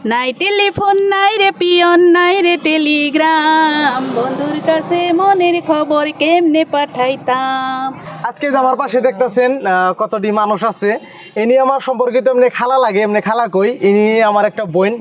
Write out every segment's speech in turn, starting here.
নাই টেলিফোন নাই রে পিয়ন নাই রে টেলিগ্রাম, বন্ধুর কাছে মনের খবর কেমনে পাঠাইতাম। আজকে যে আমার পাশে দেখতেছেন কতটি মানুষ আছে, ইনি আমার সম্পর্কিত এমনি খালা লাগে, এমনি খালা কই। ইনি আমার একটা বোন,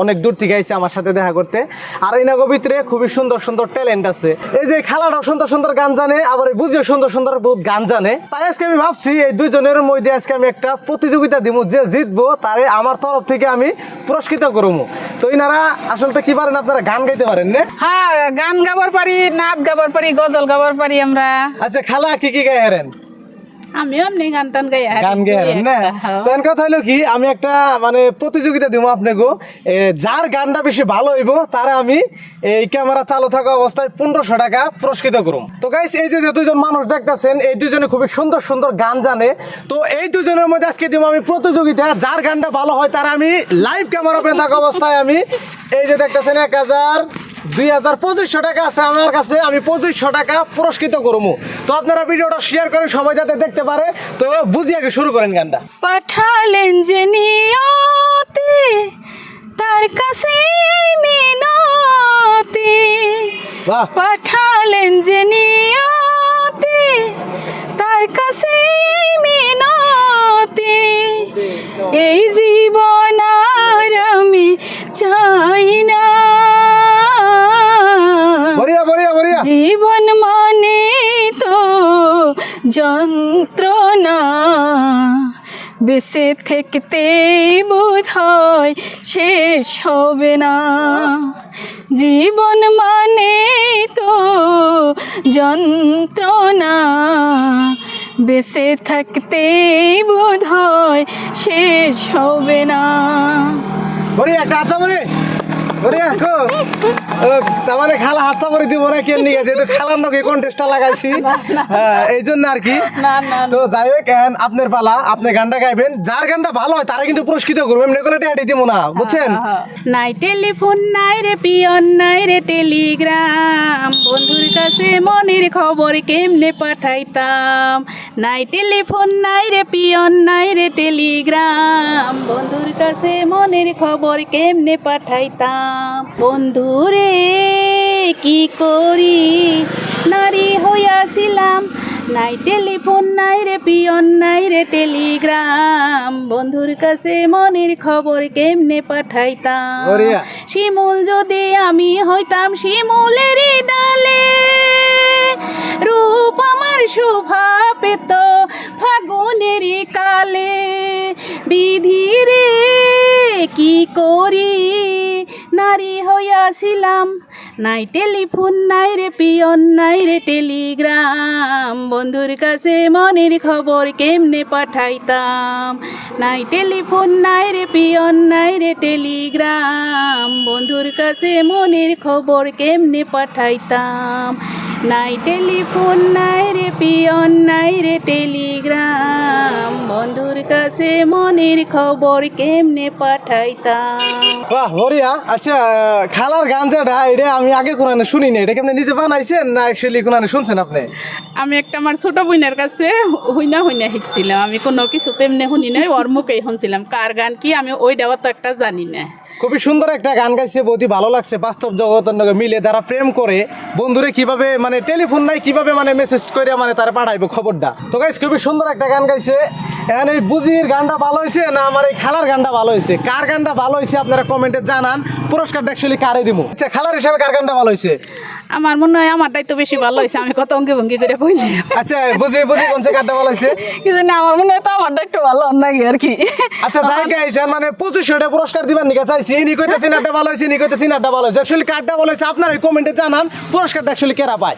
অনেক দূর থেকে আইছে আমার সাথে দেখা করতে। আর ইনাগো ভিতরে খুবই সুন্দর সুন্দর ট্যালেন্ট আছে। এই যে খালাটাও সুন্দর সুন্দর গান জানে, আবার এই বুঝিয়ে সুন্দর সুন্দর বহুত গান জানে। তাই আজকে আমি ভাবছি এই দুইজনের মধ্যে আজকে আমি একটা প্রতিযোগিতা দিব, যে জিতবো তারে আমার তরফ থেকে আমি পুরস্কৃত করবো। তো ইনারা আসলে কি পারেন, আপনারা গান গাইতে পারেন না? হ্যাঁ, গান গাবার পারি, নাচ গাবার পারি, গজল গাবার পারি আমরা। আচ্ছা খালা কি কি গাই হারেন? আমিও এমনি গান টান গাই গান গেলেন না? প্ল্যান কথা হলো কি, আমি একটা মানে প্রতিযোগিতা দিব আপনাকে। যার গানটা বেশি ভালো হইব তারা আমি এই ক্যামেরা চালু থাকা অবস্থায় 1500 টাকা পুরস্কৃত করুম। তো গাইস, এই যে দুজন মানুষ দেখতেছেন, এই দুজনে খুবই সুন্দর সুন্দর গান জানে। তো এই দুজনের মধ্যে আজকে দিব আমি প্রতিযোগিতা, যার গানটা ভালো হয় তারা আমি লাইভ ক্যামেরা ওপেন থাকা অবস্থায় আমি এই যে দেখতেছেন 1000 2000 2500 টাকা আছে আমার কাছে, আমি 2500 টাকা পুরস্কৃত করবো। তো আপনারা ভিডিওটা শেয়ার করেন, সবাই যাতে দেখতে পারে। তো বুঝি আগে শুরু করেন গানটা। পাঠালেন যে নিয়তি, তার কাছে মিনতি। বাহ, পাঠালেন যে নিয়তি, তার কাছে মিনতি। এই জীবন আর আমি চাই না, বড়িয়া বড়িয়া বড়িয়া। জীবন মানে তো যন্ত্রণা, বেঁচে থাকতে বোধ হয় শেষ হবে না। জীবন মানে তো যন্ত্রণা, বেঁচে থাকতে বোধ হয় শেষ হবে না। বড়িয়া একটা হাতছা বড়ি, বড়িয়া কো তার মানে খালা হাতছা বড়ি দিব না কেন নিয়ে, যেহেতু খালার নকে কন্টেস্টটা লাগাইছি, হ্যাঁ এই জন্য আর কি। না না তো যাই হোক, আপনার পালা, আপনি গানটা গাইবেন। যার গানটা ভালো হয় তারা কিন্তু পুরস্কৃত করবো, এমনি করে টেহাটি দিব না, বুঝছেন? নাই টেলিফোন নাই রে পিয়ন নাই রে টেলিগ্রাম, বন্ধুর কাছে মনের খবর কেমনে পাঠাইতাম। নাই টেলিফোন নাই রে পিয়ন নাই রে টেলিগ্রাম, বন্ধুর কাছে মনের খবর কেমনে পাঠাইতাম। বন্ধুরে কি করি নারী হইয়াছিলাম, নাই টেলিফোন নাই রে পিয়ন নাই রে টেলিগ্রাম, বন্ধুর কাছে মনের খবর কেমনে পাঠাইতাম। বড়িয়া। শিমুল যদি আমি হইতাম শিমুলের ডালে, রূপ আমার শোভা পেত ফাগুনের কালে। বিধিরে কি করি নারী হইয়াছিলাম, নাই টেলিফোন নাই রে পিয়ন নাই রে টেলিগ্রাম, বন্ধুর কাছে মনের খবর কেমনে পাঠাইতাম। নাই টেলিফোন নাই রে পিয়ন নাই রে টেলিগ্রাম, বন্ধুর কাছে মনের খবর কেমনে পাঠাইতাম। নাই টেলিফোন নাই রে পিয়ন নাই রে টেলিগ্রাম, বন্ধুর কাছে মনের খবর কেমনে পাঠাইতাম। বাহ বড়িয়া। আচ্ছা খালার গান যেটা, এটা আমি আগে কোনখানে শুনি না, এটা কেমনে নিজে বানাইছেন না অ্যাকচুয়ালি কোনখানে শুনছেন আপনি? আমি একটা আমার ছোট বোনের কাছে হইনা শিখছিলাম, আমি কোনো কিছু তেমনি শুনি নাই, ওর মুখেই শুনছিলাম। কার গান কি আমি ওইটাও তো একটা জানি না। খুবই সুন্দর একটা গান গাইছে, বহুতই ভালো লাগছে। বাস্তব জগতের সঙ্গে মিলে যারা প্রেম করে, বন্ধুরে কিভাবে মানে টেলিফোন নাই কিভাবে মানে মেসেজ করে মানে তারা পাঠাইবো খবরটা। তো গাইস খুবই সুন্দর একটা গান গাইছে। এখন এই বুজির গানটা ভালো হয়েছে না আমার এই খালার গানটা ভালো হয়েছে? কার গানটা ভালো হয়েছে আপনারা কমেন্টে জানান, পুরস্কারটা অ্যাকচুয়ালি কারে দিব। আচ্ছা খালার হিসাবে কার গানটা ভালো হয়েছে? আমার মনে হয় আমারটাই তো বেশি ভালো হয়েছে, আমি কত অঙ্গি ভঙ্গি করে কইলাম। আচ্ছা বুঝি বুঝি কোন গানটা ভালো হয়েছে? কিছু না, আমার মনে হয় তো আমারটা একটু ভালো লাগে আর কি। আচ্ছা যাই গাইছেন মানে 2500 পুরস্কার দিবেন নিকা চাইছি, ইনি কইতেছেন একটা ভালো হয়েছে, ইনি কইতেছেন একটা ভালো হয়েছে। অ্যাকচুয়ালি কারটা ভালো হয়েছে আপনারা কমেন্টে জানান, পুরস্কারটা অ্যাকচুয়ালি কেরা পায়।